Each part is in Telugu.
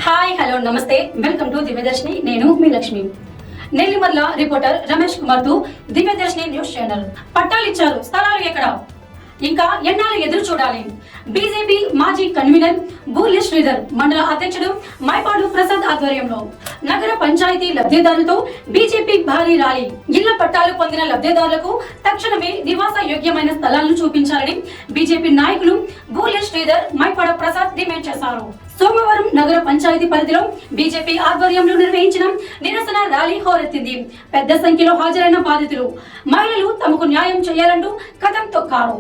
హాయ్ హలో నమస్తే వెల్కమ్ టు దివ్యదర్శిని నేను మీ లక్ష్మి నెల్లిమర్ల రిపోర్టర్ రమేష్ కుమార్ తో దివ్యదర్శిని న్యూస్ ఛానల్ పట్టాలు ఇచ్చారు స్థలాలు ఎక్కడ ఇంకా ఎన్నాళ్ళు ఎదురు చూడాలి బీజేపీ మాజీ కన్వీనర్ బూర్లి శ్రీధర్ మండల అధ్యక్షుడు మైపాడు ప్రసాద్ ఆధ్వర్యంలో నగర పంచాయతీ లబ్ధిదారులతో బీజేపీ భారీ ర్యాలీ ఇళ్ల పట్టాలు పొందిన లబ్ధిదారులకు తక్షణమే నివాస యోగ్యమైన స్థలాలను చూపించాలని బీజేపీ నాయకులు బూర్లి శ్రీధర్ మైపాడు ప్రసాద్ డిమాండ్ చేశారు. సోమవారం నగర పంచాయతీ పరిధిలో బీజేపీ ఆధ్వర్యంలో నిర్వహించిన నిరసన ర్యాలీ హోరెత్తింది. పెద్ద సంఖ్యలో హాజరైన బాధితులు మహిళలు తమకు న్యాయం చేయాలంటూ కథం తొక్కారు.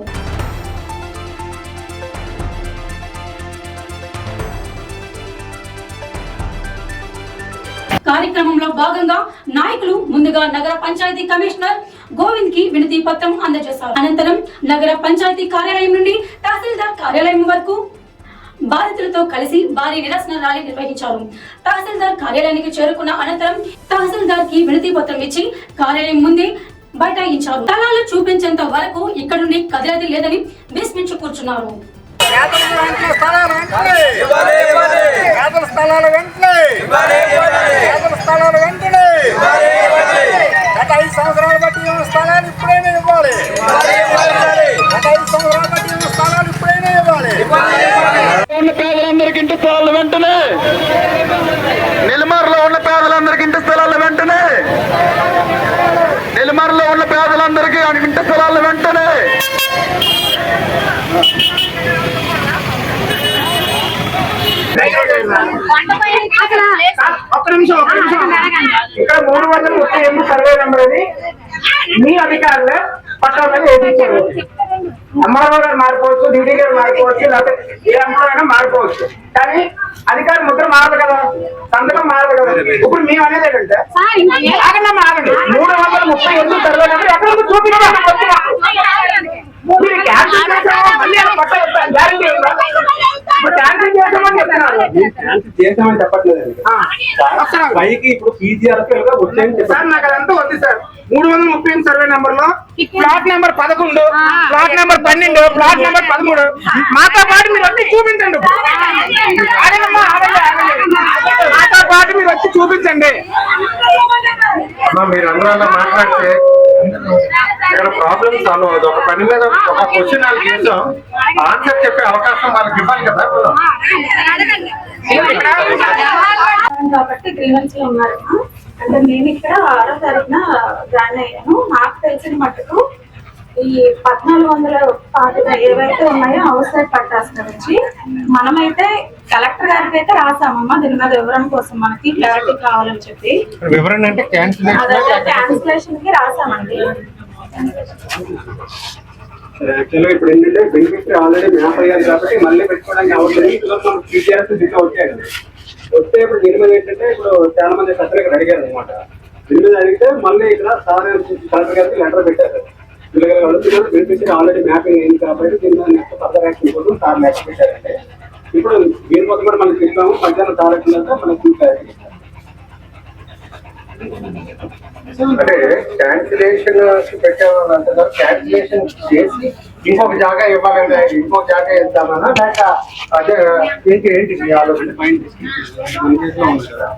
కార్యక్రమంలో భాగంగా నాయకులు ముందుగా నగర పంచాయతీ కమిషనర్ గోవింద్ కి వినతి పత్రం అందజేశారు. అనంతరం నగర పంచాయతీ కార్యాలయం నుండి తహసీల్దార్ కార్యాలయం వరకు బాధితులతో కలిసి భారీ నిరసన ర్యాలీ నిర్వహించారు. తహసీల్దార్ కార్యాలయానికి చేరుకున్న అనంతరం తహసీల్దార్ కి వినతి పత్రం ఇచ్చి కార్యాలయం ముందే బైఠాయించారు. స్థలాలు చూపించేంత వరకు ఇక్కడ నుండి కదిలేది లేదని విస్మించి కూర్చున్నారు. సంవత్సరాలు బట్టి స్థలాలు ఇప్పుడైనా ఇవ్వాలి. స్థలాలు ఇప్పుడైనా ఇవ్వాలి. పేదలందరికీ ఇంటి స్థలాలు వెంటనే, నెల్లిమర్లో ఉన్న పేదలందరికీ ఇంటి స్థలాలు వెంటనే, నెల్లిమర్లో ఉన్న పేదలందరికీ ఇంటి స్థలాలు వెంటనే. ఒక్క నిమిషం ఇక్కడ 338 సర్వే నెంబర్ అది మీ అధికారులు పట్టాల మీద వేయించారు. అమ్మారావు గారు మారిపోవచ్చు, డీడీ గారు మారిపోవచ్చు, లేకపోతే ఏ అమ్మారైనా మారిపోవచ్చు, కానీ అధికారి ముద్ర మారదు కదా, సంతకం మారదు కదా. ఇప్పుడు మేము అనేది ఏంటంటే ఆగండి 338 సర్వే నెంబర్ ఎక్కడ చూపించాలి. పైకి ఇప్పుడు పీజీఆర్ సార్ నాకు అదంతా వద్దు సార్. 338 సర్వే నెంబర్ లో plot number 11, plot number 12, plot number 13 మాతో పాటు మీరు వచ్చి చూపించండి. మాతో పాటు మీరు వచ్చి చూపించండి. మీరు అందరూ అలా మాట్లాడితే ఇక్కడ ప్రాబ్లమ్ సాల్వ్ అవుతుంది. ఒక పని మీద ఒక క్వశ్చన్ వాళ్ళకి చేసాం, ఆన్సర్ చెప్పే అవకాశం వాళ్ళకి ఇవ్వాలి కదా. కాబట్టి గ్రీవెన్స్ లో ఉన్నారు. అంటే నేను ఇక్కడ 6వ తారీఖున జాయిన్ అయ్యాను. నాకు తెలిసిన మట్టుకు ఈ 1440 ఏవైతే ఉన్నాయో హౌస్ సైడ్ పట్టాస్ గురించి మనమైతే కలెక్టర్ గారికి అయితే రాసామమ్మా, దీని మీద వివరణ కోసం మనకి క్లారిటీ కావాలని చెప్పి. వివరణ అంటే క్యాన్సిలేషన్ కి రాసామండి. యాక్చువల్గా ఇప్పుడు ఏంటంటే బెనిఫిషరీ ఆల్రెడీ మ్యాప్ అయ్యారు కాబట్టి మళ్ళీ పెట్టుకోవడానికి అవసరం పీటీఆర్స్ దిశ వచ్చాయండి. వస్తే ఇప్పుడు దీని మీద ఏంటంటే ఇప్పుడు చాలా మంది కలెక్టర్ గారు అడిగారు అనమాట. దీని మీద అడిగితే మళ్ళీ ఇక్కడ సార్ కలెక్టర్ గారికి లెటర్ పెట్టారు. బెనిఫిషరీ ఆల్రెడీ మ్యాపింగ్ అయింది కాబట్టి దీని మీద నెక్స్ట్ ఫర్దర్ యాక్షన్ కోసం సార్ లెటర్ పెట్టారంటే ఇప్పుడు దీని మొత్తం కూడా మనం చెప్పాము. మధ్యాహ్నం సార్ వచ్చినాక మనకి చూసారు. అంటే క్యాన్సిలేషన్ పెట్టామంటారు. క్యాన్సిలేషన్ చేసి ఇంకొక జాగా ఇవ్వాలంటే ఇంకొక జాగా ఇద్దామన్నా లేక అదే ఏంటి ఏంటి ఆలోచన మైండ్ ఉంది కదా.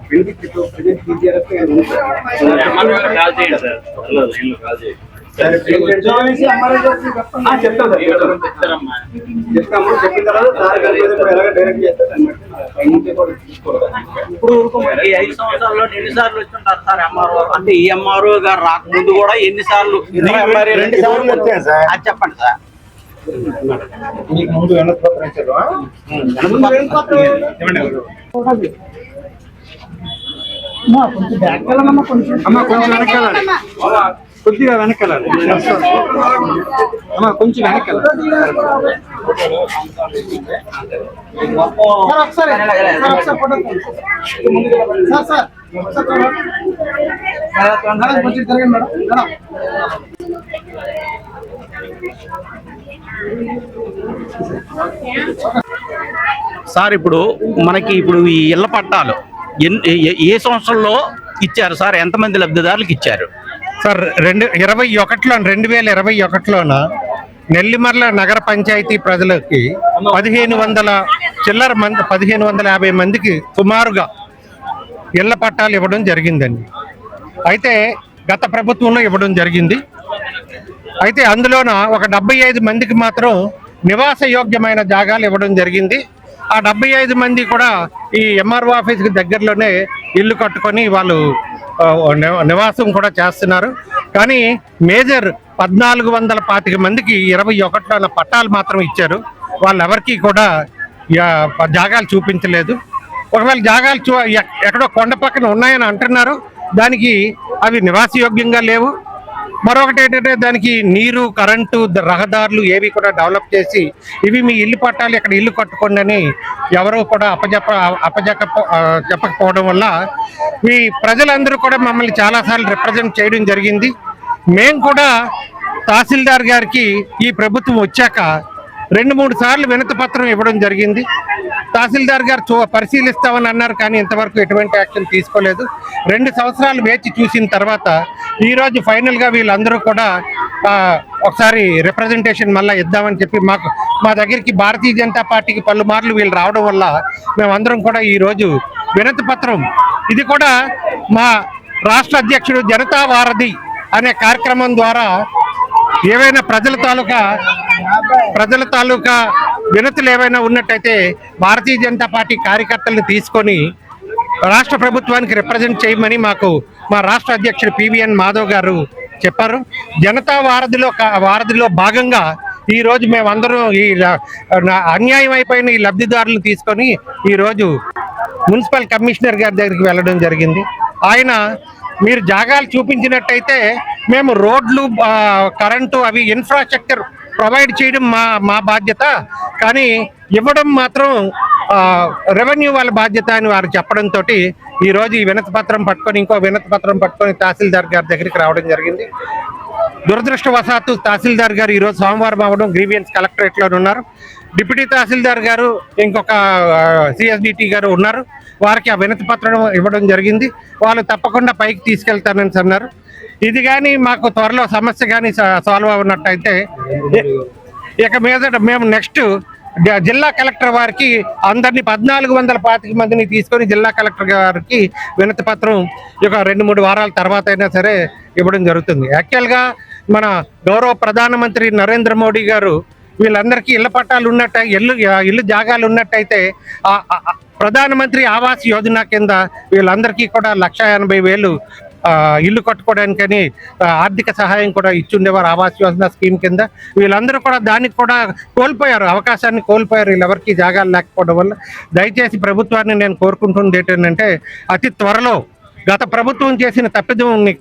చెప్తాము. చెప్పిన తర్వాత సార్ డైరెక్ట్ చేస్తారు. ఇప్పుడు 5 సంవత్సరాల్లో ఎన్నిసార్లు వచ్చింటారు సార్ ఎంఆర్ఓ? అంటే ఈ ఎంఆర్ఓ గారు రాకముందు కూడా ఎన్నిసార్లు? 2 సార్లు వచ్చాను సార్. అది చెప్పండి సార్. మీకు ముందు వెనకపత్రం ఇచ్చారు. కొంచెం వెనకాలండి, కొద్దిగా వెనకాలండి అమ్మా, కొంచెం వెనకాలండి. సార్ ఇప్పుడు మనకి ఈ ఇళ్ల పట్టాలు ఏ సంవత్సరంలో ఇచ్చారు సార్? ఎంతమంది లబ్ధిదారులకు ఇచ్చారు సార్? 2021లోన నెల్లిమర్ల నగర పంచాయతీ ప్రజలకి 1500 చిల్లర మంది 1550 మందికి సుమారుగా ఇళ్ల పట్టాలు ఇవ్వడం జరిగిందండి. అయితే గత ప్రభుత్వంలో ఇవ్వడం జరిగింది. అయితే అందులోన ఒక 75 మందికి మాత్రం నివాస యోగ్యమైన జాగాలు ఇవ్వడం జరిగింది. ఆ 75 మంది కూడా ఈ ఎంఆర్ఓ ఆఫీస్కి దగ్గరలోనే ఇల్లు కట్టుకొని వాళ్ళు నివాసం కూడా చేస్తున్నారు. కానీ మేజర్ 1425 మందికి 21లో పట్టాలు మాత్రం ఇచ్చారు. వాళ్ళెవరికి కూడా జాగాలు చూపించలేదు. ఒకవేళ జాగాలు ఎక్కడో కొండ పక్కన ఉన్నాయని అంటున్నారు, దానికి అవి నివాసయోగ్యంగా లేవు. మరొకటి ఏంటంటే దానికి నీరు, కరెంటు, రహదారులు ఏవి కూడా డెవలప్ చేసి ఇవి మీ ఇల్లు పట్టాలి, ఇక్కడ ఇల్లు కట్టుకోండి అని ఎవరో కూడా చెప్పకపోవడం వల్ల ఈ ప్రజలందరూ కూడా మమ్మల్ని చాలాసార్లు రిప్రజెంట్ చేయడం జరిగింది. మేము కూడా తహసీల్దార్ గారికి ఈ ప్రభుత్వం వచ్చాక 2-3 సార్లు వినతి పత్రం ఇవ్వడం జరిగింది. తహసీల్దార్ గారు పరిశీలిస్తామని అన్నారు, కానీ ఇంతవరకు ఎటువంటి యాక్షన్ తీసుకోలేదు. 2 సంవత్సరాలు వేచి చూసిన తర్వాత ఈరోజు ఫైనల్గా వీళ్ళందరూ కూడా ఒకసారి రిప్రజెంటేషన్ మళ్ళీ ఇద్దామని చెప్పి మా దగ్గరికి భారతీయ జనతా పార్టీకి పలుమార్లు వీళ్ళు రావడం వల్ల మేమందరం కూడా ఈరోజు వినతి పత్రం, ఇది కూడా మా రాష్ట్ర అధ్యక్షుడు జనతా వారధి అనే కార్యక్రమం ద్వారా ఏవైనా ప్రజల తాలూకా వినతులు ఏవైనా ఉన్నట్టయితే భారతీయ జనతా పార్టీ కార్యకర్తలను తీసుకొని రాష్ట్ర ప్రభుత్వానికి రిప్రజెంట్ చేయమని మా రాష్ట్ర అధ్యక్షుడు పివిఎన్ మాధవ్ గారు చెప్పారు. జనతా వారధిలో భాగంగా ఈరోజు మేమందరం ఈ అన్యాయం అయిపోయిన ఈ లబ్ధిదారులను తీసుకొని ఈరోజు మున్సిపల్ కమిషనర్ గారి దగ్గరికి వెళ్ళడం జరిగింది. ఆయన మీరు జాగాలు చూపించినట్టయితే మేము రోడ్లు, కరెంటు, అవి ఇన్ఫ్రాస్ట్రక్చర్ ప్రొవైడ్ చేయడం మా బాధ్యత, కానీ ఇవ్వడం మాత్రం రెవెన్యూ వాళ్ళ బాధ్యత అని వారు చెప్పడంతో ఈరోజు ఈ వినతి పత్రం పట్టుకొని ఇంకో వినతి పత్రం పట్టుకొని తహసీల్దార్ గారి దగ్గరికి రావడం జరిగింది. దురదృష్టవశాత్తు తహసీల్దార్ గారు ఈరోజు సోమవారం అవ్వడం గ్రీవియన్స్ కలెక్టరేట్లో ఉన్నారు. డిప్యూటీ తహసీల్దార్ గారు ఇంకొక సిఎస్డిటి గారు ఉన్నారు. వారికి ఆ వినతి పత్రం ఇవ్వడం జరిగింది. వాళ్ళు తప్పకుండా పైకి తీసుకెళ్తానని అన్నారు. ఇది కానీ మాకు త్వరలో సమస్య కానీ సాల్వ్ అవునట్టయితే ఇక మీద మేము నెక్స్ట్ జిల్లా కలెక్టర్ వారికి అందరినీ 1425 మందిని తీసుకొని జిల్లా కలెక్టర్ గారికి వినతి పత్రం ఇక 2-3 వారాల తర్వాత అయినా సరే ఇవ్వడం జరుగుతుంది. యాక్చువల్గా మన గౌరవ ప్రధానమంత్రి నరేంద్ర మోడీ గారు వీళ్ళందరికీ ఇళ్ల పట్టాలు ఇల్లు జాగాలు ఉన్నట్టయితే ప్రధానమంత్రి ఆవాస్ యోజన కింద వీళ్ళందరికీ కూడా 1,80,000 ఇల్లు కట్టుకోవడానికని ఆర్థిక సహాయం కూడా ఇచ్చుండేవారు ఆవాస్ యోజన స్కీమ్ కింద. వీళ్ళందరూ కూడా దానికి కూడా కోల్పోయారు, అవకాశాన్ని కోల్పోయారు వీళ్ళెవరికి జాగాలు లేకపోవడం వల్ల. దయచేసి ప్రభుత్వాన్ని నేను కోరుకుంటుంది ఏంటంటే అతి త్వరలో గత ప్రభుత్వం చేసిన తప్పిదాన్ని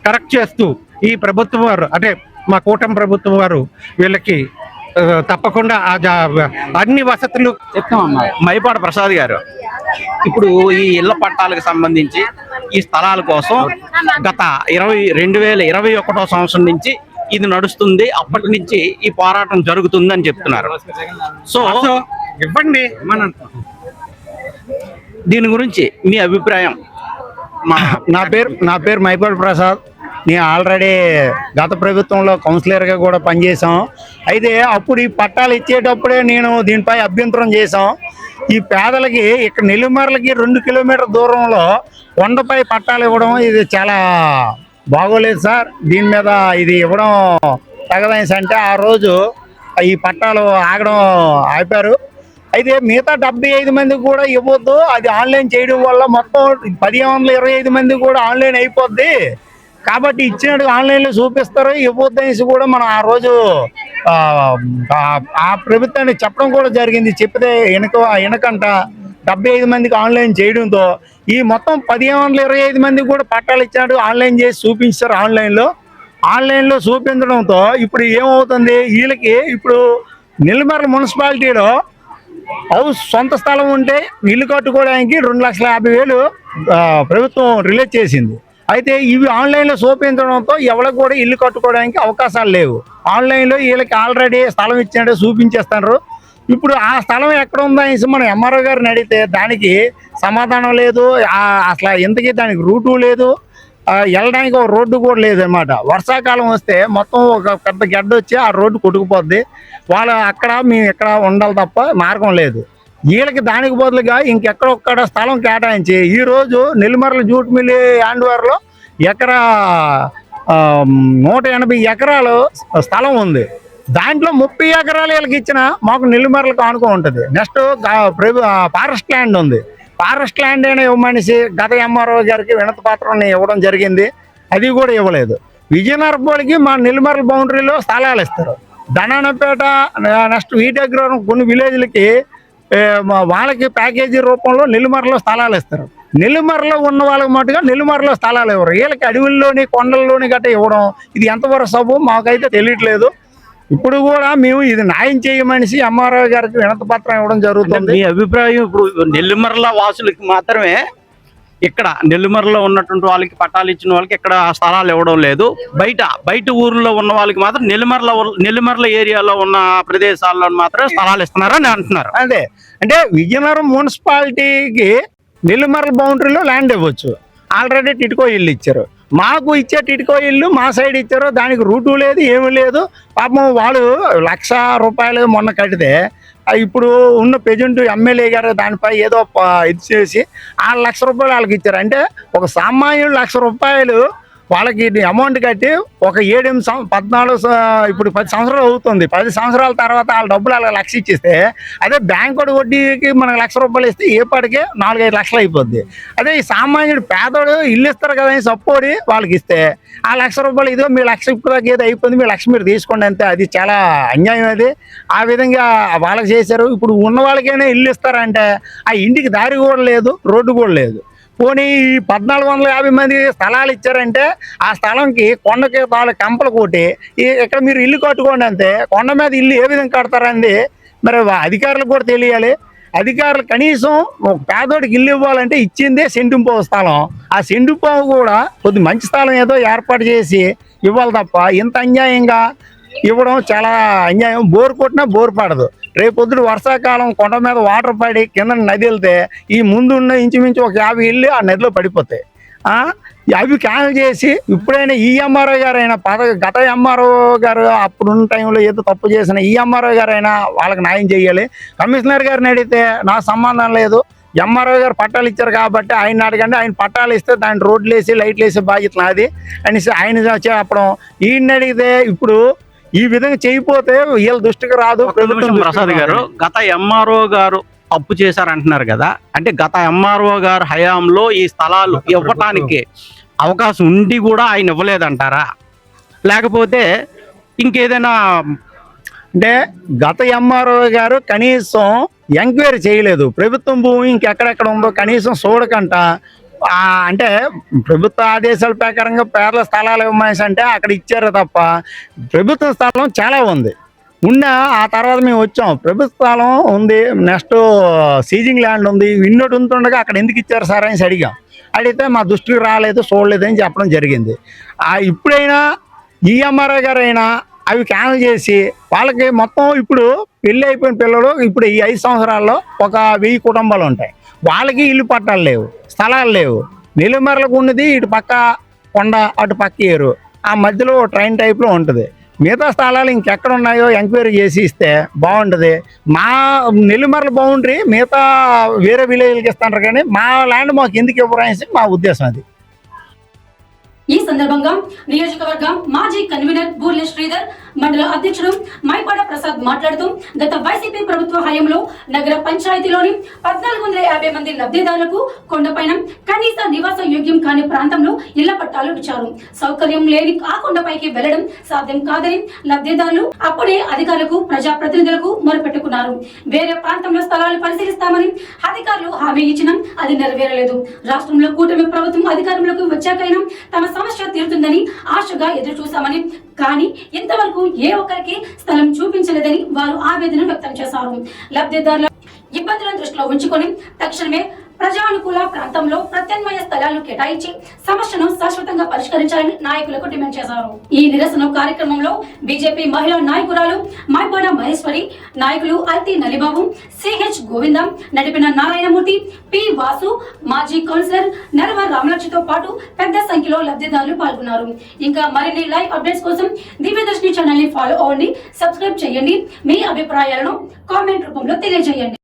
కరెక్ట్ చేస్తూ ఈ ప్రభుత్వం వారు అంటే మా కూటమి ప్రభుత్వం వారు వీళ్ళకి తప్పకుండా అన్ని వసతులు చెప్తామమ్మా. మైపాడ ప్రసాద్ గారు, ఇప్పుడు ఈ ఇళ్ల పట్టాలకు సంబంధించి ఈ స్థలాల కోసం గత 2021 సంవత్సరం నుంచి ఇది నడుస్తుంది, అప్పటి నుంచి ఈ పోరాటం జరుగుతుంది అని చెప్తున్నారు. సో ఇవ్వండి, దీని గురించి మీ అభిప్రాయం? నా పేరు మైపాడ ప్రసాద్. నేను ఆల్రెడీ గత ప్రభుత్వంలో కౌన్సిలర్గా కూడా పనిచేసాం. అయితే అప్పుడు ఈ పట్టాలు ఇచ్చేటప్పుడే నేను దీనిపై అభ్యంతరం చేశాం. ఈ పేదలకి ఇక్కడ నెల్లిమర్లకి 2 కిలోమీటర్ల దూరంలో కొండపై పట్టాలు ఇవ్వడం ఇది చాలా బాగోలేదు సార్. దీని మీద ఇది ఇవ్వడం తగదనేసి అంటే ఆ రోజు ఈ పట్టాలు ఆపారు. అయితే మిగతా 75 మందికి కూడా ఇవ్వద్దు, అది ఆన్లైన్ చేయడం వల్ల మొత్తం 1,025 మంది కూడా ఆన్లైన్ అయిపోద్ది కాబట్టి ఇచ్చినట్టు ఆన్లైన్లో చూపిస్తారు, ఇవ్వద్దనేసి కూడా మనం ఆ రోజు ఆ ప్రభుత్వాన్ని చెప్పడం కూడా జరిగింది. చెప్తే వెనకంట 75 మందికి ఆన్లైన్ చేయడంతో ఈ మొత్తం 1,025 మందికి కూడా పట్టాలు ఇచ్చినట్టు ఆన్లైన్ చేసి చూపించారు. ఆన్లైన్లో చూపించడంతో ఇప్పుడు ఏమవుతుంది, వీళ్ళకి ఇప్పుడు నెల్లిమర్ల మున్సిపాలిటీలో సొంత స్థలం ఉంటే ఇల్లు కట్టుకోవడానికి 2,50,000 ప్రభుత్వం రిలీజ్ చేసింది. అయితే ఇవి ఆన్లైన్లో చూపించడంతో ఎవరికి కూడా ఇల్లు కట్టుకోవడానికి అవకాశాలు లేవు. ఆన్లైన్లో వీళ్ళకి ఆల్రెడీ స్థలం ఇచ్చినట్టు చూపించేస్తున్నారు. ఇప్పుడు ఆ స్థలం ఎక్కడ ఉందో అనేసి మనం ఎంఆర్ఓ గారిని అడిగితే దానికి సమాధానం లేదు. అసలు ఇంతకీ దానికి రూటు లేదు, వెళ్ళడానికి ఒక రోడ్డు కూడా లేదన్నమాట. వర్షాకాలం వస్తే మొత్తం ఒక పెద్ద గడ్డ వచ్చి ఆ రోడ్డు కొట్టుకుపోద్ది. వాళ్ళు మేము ఇక్కడ ఉండాలి తప్ప మార్గం లేదు. వీళ్ళకి దానికి బదులుగా ఇంకెక్కడొక్కడ స్థలం కేటాయించి ఈరోజు నెల్లిమర్ల జూట్ మిల్లి యాండ్వార్లో ఎకరా 180 ఎకరాలు స్థలం ఉంది. దాంట్లో 30 ఎకరాలు వీళ్ళకి ఇచ్చిన మాకు నెల్లిమర్లకు ఆనుకో ఉంటుంది. నెక్స్ట్ ఫారెస్ట్ ల్యాండ్ ఉంది. ఫారెస్ట్ ల్యాండ్ అయినా ఇవ్వమనిసి గత ఎంఆర్ఓ గారికి వినతి పత్రాన్ని ఇవ్వడం జరిగింది, అది కూడా ఇవ్వలేదు. విజయనగరం పోలికి మా నెల్లిమర్ల బౌండరీలో స్థలాలు ఇస్తారు. ధనానపేట నెక్స్ట్ వీటగ్రహం కొన్ని విలేజ్లకి వాళ్ళకి ప్యాకేజీ రూపంలో నెల్లిమర్లో స్థలాలు ఇస్తారు. నెల్లిమర్లో ఉన్న వాళ్ళకి మటుగా నెల్లిమర్లో స్థలాలు ఇవ్వరు. వీళ్ళకి అడవుల్లోని కొండల్లోని గట్రా ఇవ్వడం ఇది ఎంతవరకు సబు మాకైతే తెలియట్లేదు. ఇప్పుడు కూడా మేము ఇది న్యాయం చేయమనిసి ఎంఆర్ఓ గారికి వినతి పత్రం ఇవ్వడం జరుగుతుంది. మీ అభిప్రాయం ఇప్పుడు నెల్లిమర్ల వాసులకి మాత్రమే ఇక్కడ నెల్లిమర్లో ఉన్నటువంటి వాళ్ళకి పట్టాలు ఇచ్చిన వాళ్ళకి ఇక్కడ స్థలాలు ఇవ్వడం లేదు, బయట ఊర్లో ఉన్న వాళ్ళకి మాత్రం నెల్లిమర్ల ఏరియాలో ఉన్న ప్రదేశాల్లో మాత్రం స్థలాలు ఇస్తున్నారని అంటున్నారు. అదే అంటే విజయనగరం మున్సిపాలిటీకి నెల్లిమర్ల బౌండరీలో ల్యాండ్ ఇవ్వచ్చు. ఆల్రెడీ టిట్కో ఇల్లు ఇచ్చారు, మాకు ఇచ్చే టిట్కో ఇల్లు మా సైడ్ ఇచ్చారు. దానికి రూటు లేదు, ఏమీ లేదు. పాపం వాళ్ళు ₹1,00,000 మొన్న కడితే ఇప్పుడు ఉన్న ప్రెజెంట్ ఎమ్మెల్యే గారు దానిపై ఏదో ఇది చేసి ₹1,00,000 వాళ్ళకి ఇచ్చారు. అంటే ఒక సామాన్యుడు ₹1,00,000 వాళ్ళకి అమౌంట్ కట్టి ఒక 14 ఇప్పుడు 10 సంవత్సరాలు అవుతుంది. 10 సంవత్సరాల తర్వాత వాళ్ళ డబ్బులు వాళ్ళకి 1,00,000 ఇచ్చేస్తే అదే బ్యాంకు వడ్డీకి మనకు ₹1,00,000 ఇస్తే ఏ పాటికే 4-5 లక్షలు అయిపోద్ది. అదే ఈ సామాన్యుడు పేదోడు ఇల్లు ఇస్తారు కదా అని సపోర్ట్ వాళ్ళకి ఇస్తే ఆ ₹1,00,000 ఇదో మీ 1,00,000 ఇప్పుడు దాకా ఏదో అయిపోయింది, మీ 1,00,000 మీరు తీసుకోండి అంతే. అది చాలా అన్యాయం. అది ఆ విధంగా వాళ్ళకి చేశారు. ఇప్పుడు ఉన్న వాళ్ళకైనా ఇల్లు ఇస్తారంటే ఆ ఇంటికి దారి కూడా లేదు, రోడ్డు కూడా లేదు. పోనీ 1,450 మంది స్థలాలు ఇచ్చారంటే ఆ స్థలంకి కొండకి వాళ్ళ కంపలు కొట్టి ఇక్కడ మీరు ఇల్లు కట్టుకోండి అంతే. కొండ మీద ఇల్లు ఏ విధంగా కడతారండి మరి అధికారులకు కూడా తెలియాలి. అధికారులు కనీసం ఒక పేదోడికి ఇల్లు ఇవ్వాలంటే ఇచ్చిందే సెంటింపావు స్థలం. ఆ సెంటింపావు కూడా కొద్ది మంచి స్థలం ఏదో ఏర్పాటు చేసి ఇవ్వాలి తప్ప ఇంత అన్యాయంగా ఇవ్వడం చాలా అన్యాయం. బోర్ కొట్టినా బోర్ పడదు. రేపొద్దుడు వర్షాకాలం కొండ మీద వాటర్ పడి కింద నది వెళ్తే ఈ ముందున్న ఇంచుమించు ఒక 50 ఇల్లు ఆ నదిలో పడిపోతాయి. అవి క్యాన్సిల్ చేసి ఇప్పుడైనా ఈ ఎంఆర్ఓ గారైనా గత ఎంఆర్ఓ గారు అప్పుడున్న టైంలో ఏదో తప్పు చేసిన ఈ ఎంఆర్ఓ గారైనా వాళ్ళకి న్యాయం చేయాలి. కమిషనర్ గారిని అడిగితే నాకు సంబంధం లేదు, ఎంఆర్ఓ గారు పట్టాలు ఇచ్చారు కాబట్టి ఆయన అడగండి, ఆయన పట్టాలు ఇస్తే దాన్ని రోడ్లు వేసి లైట్లు వేసే బాధ్యత నాది అనేసి ఆయన చెప్పడం. ఈయన్ని అడిగితే ఇప్పుడు ఈ విధంగా చేయకపోతే వీళ్ళ దృష్టికి రాదు. ప్రసాద్ గారు గత ఎంఆర్ఓ గారు తప్పు చేశారంటున్నారు కదా, అంటే గత ఎంఆర్ఓ గారు హయాంలో ఈ స్థలాలు ఇవ్వటానికి అవకాశం ఉండి కూడా ఆయన ఇవ్వలేదంటారా, లేకపోతే ఇంకేదైనా? అంటే గత ఎంఆర్ఓ గారు కనీసం ఎంక్వైరీ చేయలేదు. ప్రభుత్వం భూమి ఇంకెక్కడెక్కడ ఉందో కనీసం చూడకంట అంటే ప్రభుత్వ ఆదేశాల ప్రకారంగా పేర్ల స్థలాలు ఇవ్వమనేసి అంటే అక్కడ ఇచ్చారు తప్ప ప్రభుత్వ స్థలం చాలా ఉంది. ఆ తర్వాత మేము వచ్చాం, ప్రభుత్వ స్థలం ఉంది, నెక్స్ట్ సీజింగ్ ల్యాండ్ ఉంది, ఇన్నోటి ఉంటుండగా అక్కడ ఎందుకు ఇచ్చారు సార్ అని అడిగాం. అడిగితే మా దృష్టికి రాలేదు, చూడలేదు అని చెప్పడం జరిగింది. ఇప్పుడైనా ఈ ఎంఆర్ఓ గారు అయినా అవి క్యాన్సిల్ చేసి వాళ్ళకి మొత్తం ఇప్పుడు పెళ్ళి అయిపోయిన పిల్లలు ఇప్పుడు ఈ 5 సంవత్సరాల్లో ఒక 1000 కుటుంబాలు ఉంటాయి. వాళ్ళకి ఇల్లు పట్టాలు లేవు, స్థలాలు లేవు. నెల్లిమర్లకు ఉన్నది ఇటు పక్క కొండ, అటు పక్క ఏరు, ఆ మధ్యలో ట్రైన్ టైప్లో ఉంటుంది. మిగతా స్థలాలు ఇంకెక్కడ ఉన్నాయో ఎంక్వైరీ చేసి ఇస్తే బాగుంటుంది. మా నెల్లిమర్ల బౌండరీ మిగతా వేరే విలేజ్లకి ఇస్తున్నారు కానీ మా ల్యాండ్ మాకు ఎందుకు ఇవ్వరు అనేసి మా ఉద్దేశం. అది ఈ సందర్భంగా నియోజకవర్గ మాజీ కన్వీనర్ బూర్లే శ్రీధర్, మండల అధ్యక్షుడు మైపాడ ప్రసాద్ మాట్లాడుతూ గత వైసీపీ ప్రభుత్వ హయాంలో నగర పంచాయతీలోని 1450 మంది లబ్ధిదారులకు కొండపైన కనీస నివాస యోగ్యం కాని ప్రాంతంలో ఇళ్ల పట్టాలు ఇచ్చారు. సౌకర్యం లేని ఆ కొండపైకి వెళ్లడం సాధ్యం కాదని లబ్ధిదారులు అప్పుడే అధికారులకు, ప్రజాప్రతినిధులకు మొరపెట్టుకున్నారు. వేరే ప్రాంతంలో స్థలాలు పరిశీలిస్తామని అధికారులు హామీ ఇచ్చినా అది నెరవేరలేదు. రాష్ట్రంలో కూటమి ప్రభుత్వం అధికారంలోకి వచ్చాకైనా తమ సమస్య తీరుతుందని ఆశగా ఎదురు చూశామని, కానీ ఇంతవరకు ఏ ఒక్కరికి స్థలం చూపించలేదని వారు ఆవేదన వ్యక్తం చేశారు. లబ్ధిదారుల ఇబ్బందులను దృష్టిలో ఉంచుకొని తక్షణమే ప్రజానుకూల ప్రాంతంలో ప్రత్యామ్నాయ స్థలాలు కేటాయించి సమస్యను శాశ్వతంగా పరిష్కరించాలని నాయకులకు డిమాండ్ చేశారు. ఈ నిరసన కార్యక్రమంలో బీజేపీ మహిళా నాయకురాలు మైపాడ మహేశ్వరి, నాయకులు అల్తి నలిబాబు, సిహెచ్ గోవిందం, నడిపిన నారాయణమూర్తి, పి వాసు, మాజీ కౌన్సిలర్ నెరవ రామలక్ష్మితో పాటు పెద్ద సంఖ్యలో లబ్ధిదారులు పాల్గొన్నారు. ఇంకా మరిన్ని లైవ్ అప్డేట్స్ కోసం దివ్యదర్శిని ఛానల్ ని ఫాలో అవ్వండి, సబ్స్క్రైబ్ చేయండి. మీ అభిప్రాయాలను కామెంట్ రూపంలో తెలియజేయండి.